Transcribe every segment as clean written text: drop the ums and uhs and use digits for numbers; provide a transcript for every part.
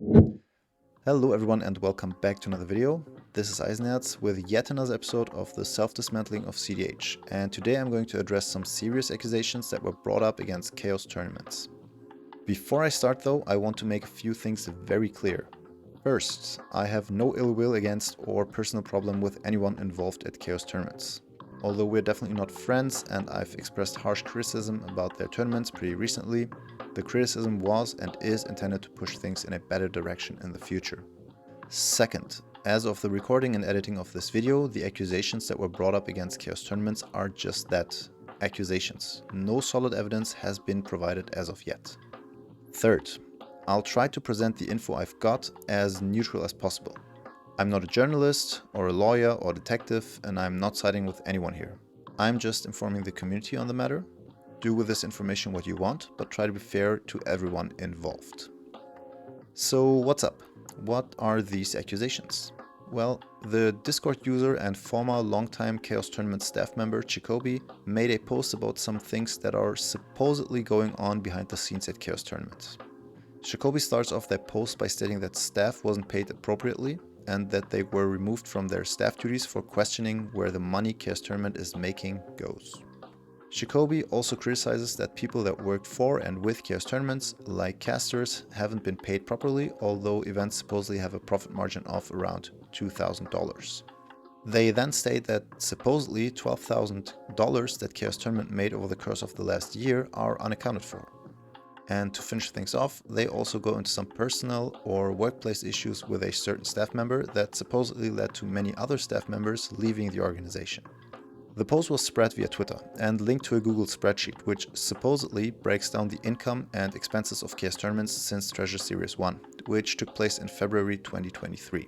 Hello everyone and welcome back to another video. This is Eisenherz with yet another episode of the self-dismantling of cEDH, and today I'm going to address some serious accusations that were brought up against Ka0s Tournaments. Before I start though, I want to make a few things very clear. First, I have no ill will against or personal problem with anyone involved at Ka0s Tournaments. Although we're definitely not friends and I've expressed harsh criticism about their tournaments pretty recently, the criticism was and is intended to push things in a better direction in the future. Second, as of the recording and editing of this video, the accusations that were brought up against Ka0s Tournaments are just that, accusations. No solid evidence has been provided as of yet. Third, I'll try to present the info I've got as neutral as possible. I'm not a journalist or a lawyer or detective, and I'm not siding with anyone here. I'm just informing the community on the matter. Do with this information what you want, but try to be fair to everyone involved. So what's up? What are these accusations? Well, the Discord user and former longtime Ka0s Tournament staff member Jacoby made a post about some things that are supposedly going on behind the scenes at Ka0s Tournament. Jacoby starts off that post by stating that staff wasn't paid appropriately and that they were removed from their staff duties for questioning where the money Ka0s Tournament is making goes. Jacoby also criticizes that people that worked for and with Ka0s Tournaments, like casters, haven't been paid properly, although events supposedly have a profit margin of around $2,000. They then state that supposedly $12,000 that Ka0s Tournament made over the course of the last year are unaccounted for. And to finish things off, they also go into some personal or workplace issues with a certain staff member that supposedly led to many other staff members leaving the organization. The post was spread via Twitter and linked to a Google spreadsheet which supposedly breaks down the income and expenses of Ka0s Tournaments since Treasure Series 1, which took place in February 2023.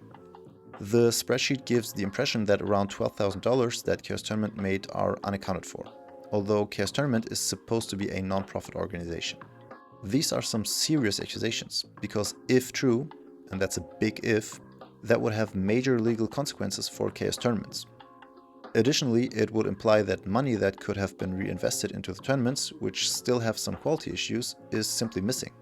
The spreadsheet gives the impression that around $12,000 that Ka0s Tournament made are unaccounted for, although Ka0s Tournament is supposed to be a non-profit organization. These are some serious accusations, because if true, and that's a big if, that would have major legal consequences for Ka0s Tournaments. Additionally, it would imply that money that could have been reinvested into the tournaments, which still have some quality issues, is simply missing.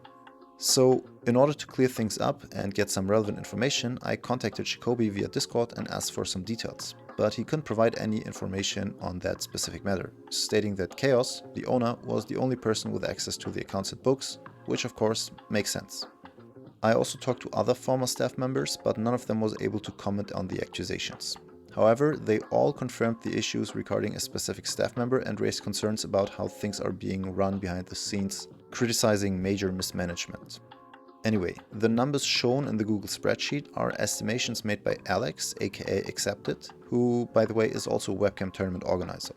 So, in order to clear things up and get some relevant information, I contacted Jacoby via Discord and asked for some details, but he couldn't provide any information on that specific matter, stating that Ka0s, the owner, was the only person with access to the accounts and books, which of course makes sense. I also talked to other former staff members, but none of them was able to comment on the accusations. However, they all confirmed the issues regarding a specific staff member and raised concerns about how things are being run behind the scenes, criticizing major mismanagement. Anyway, the numbers shown in the Google spreadsheet are estimations made by Alex, aka Accepted, who, by the way, is also a webcam tournament organizer.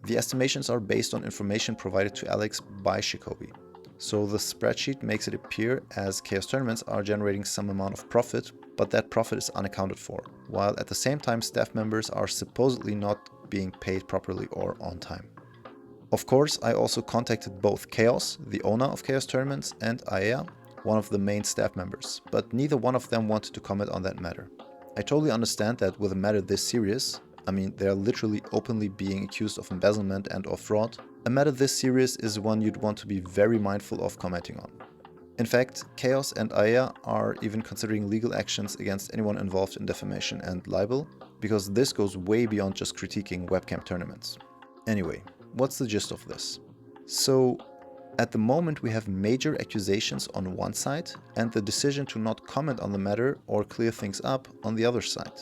The estimations are based on information provided to Alex by Jacoby. So the spreadsheet makes it appear as Ka0s Tournaments are generating some amount of profit, but that profit is unaccounted for, while at the same time staff members are supposedly not being paid properly or on time. Of course, I also contacted both Ka0s, the owner of Ka0s Tournaments, and Aya, one of the main staff members, but neither one of them wanted to comment on that matter. I totally understand that with a matter this serious, I mean they are literally openly being accused of embezzlement and of fraud, a matter this serious is one you'd want to be very mindful of commenting on. In fact, Ka0s and Aya are even considering legal actions against anyone involved in defamation and libel, because this goes way beyond just critiquing webcam tournaments. Anyway, what's the gist of this? So, at the moment we have major accusations on one side and the decision to not comment on the matter or clear things up on the other side.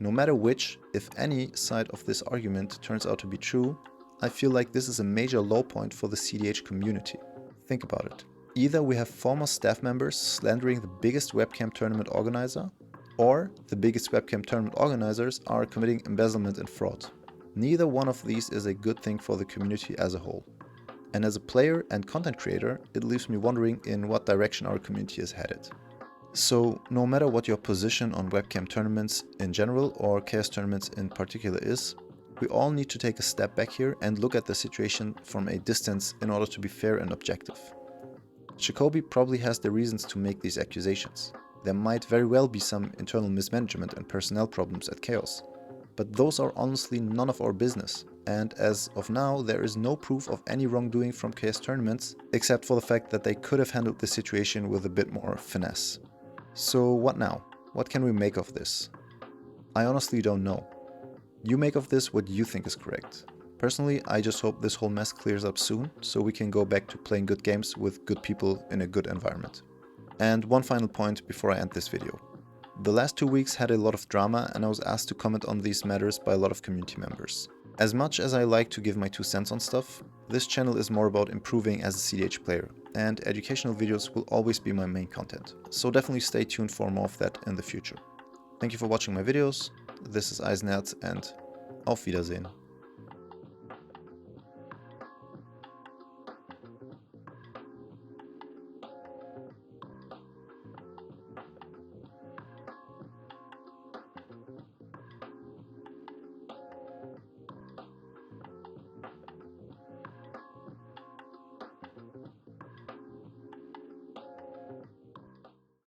No matter which, if any side of this argument turns out to be true, I feel like this is a major low point for the cEDH community. Think about it. Either we have former staff members slandering the biggest webcam tournament organizer, or the biggest webcam tournament organizers are committing embezzlement and fraud. Neither one of these is a good thing for the community as a whole. And as a player and content creator, it leaves me wondering in what direction our community is headed. So, no matter what your position on webcam tournaments in general or Ka0s Tournaments in particular is, we all need to take a step back here and look at the situation from a distance in order to be fair and objective. Jacoby probably has the reasons to make these accusations. There might very well be some internal mismanagement and personnel problems at Ka0s, but those are honestly none of our business, and as of now there is no proof of any wrongdoing from Ka0s Tournaments, except for the fact that they could have handled the situation with a bit more finesse. So what now? What can we make of this? I honestly don't know. You make of this what you think is correct. Personally, I just hope this whole mess clears up soon, so we can go back to playing good games with good people in a good environment. And one final point before I end this video. The last 2 weeks had a lot of drama and I was asked to comment on these matters by a lot of community members. As much as I like to give my 2 cents on stuff, this channel is more about improving as a cEDH player, and educational videos will always be my main content, so definitely stay tuned for more of that in the future. Thank you for watching my videos, this is Eisenherz and auf Wiedersehen.